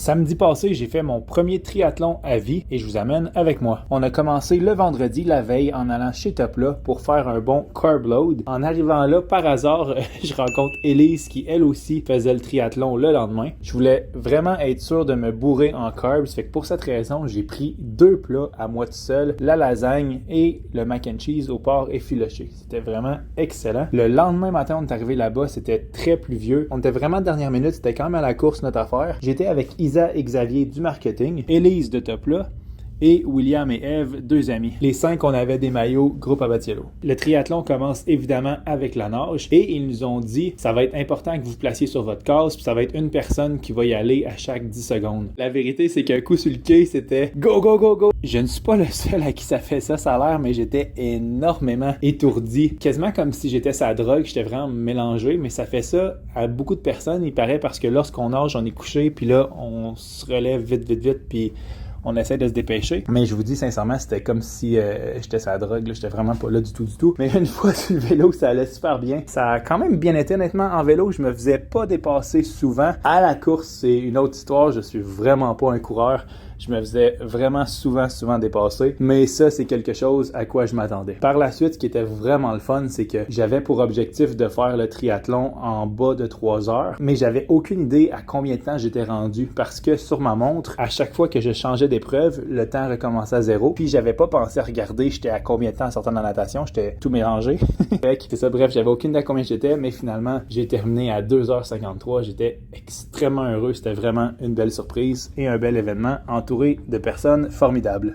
Samedi passé, j'ai fait mon premier triathlon à vie et je vous amène avec moi. On a commencé le vendredi, la veille, en allant chez Topla pour faire un bon carb load. En arrivant là, par hasard, je rencontre Élise qui, elle aussi, faisait le triathlon le lendemain. Je voulais vraiment être sûr de me bourrer en carbs, fait que pour cette raison, j'ai pris 2 plats à moi tout seul, la lasagne et le mac and cheese au porc effiloché. C'était vraiment excellent. Le lendemain matin, on est arrivé là-bas, c'était très pluvieux. On était vraiment dernière minute, c'était quand même à la course notre affaire. J'étais avec Isa et Xavier du marketing, Élise de Topla et William et Eve, 2 amis. Les 5, on avait des maillots groupe Abatiello. Le triathlon commence évidemment avec la nage et ils nous ont dit ça va être important que vous vous placiez sur votre case puis ça va être une personne qui va y aller à chaque 10 secondes. La vérité, c'est qu'un coup sur le quai, c'était go, go, go, go. Je ne suis pas le seul à qui ça fait ça a l'air, mais j'étais énormément étourdi. Quasiment comme si j'étais sa drogue, j'étais vraiment mélangé, mais ça fait ça à beaucoup de personnes, il paraît, parce que lorsqu'on nage, on est couché, puis là, on se relève vite, puis on essaie de se dépêcher. Mais je vous dis sincèrement, c'était comme si j'étais sur la drogue, là. J'étais vraiment pas là du tout. Mais une fois sur le vélo, ça allait super bien. Ça a quand même bien été, honnêtement. En vélo, je me faisais pas dépasser souvent. À la course, c'est une autre histoire. Je suis vraiment pas un coureur. Je me faisais vraiment souvent dépasser. Mais ça, c'est quelque chose à quoi je m'attendais. Par la suite, ce qui était vraiment le fun, c'est que j'avais pour objectif de faire le triathlon en bas de 3 heures. Mais j'avais aucune idée à combien de temps j'étais rendu. Parce que sur ma montre, à chaque fois que je changeais d'épreuve, le temps recommençait à 0. Puis j'avais pas pensé à regarder j'étais à combien de temps en sortant de la natation. J'étais tout mélangé. C'est ça, bref, j'avais aucune idée à combien j'étais. Mais finalement, j'ai terminé à 2h53. J'étais extrêmement heureux. C'était vraiment une belle surprise et un bel événement entouré de personnes formidables.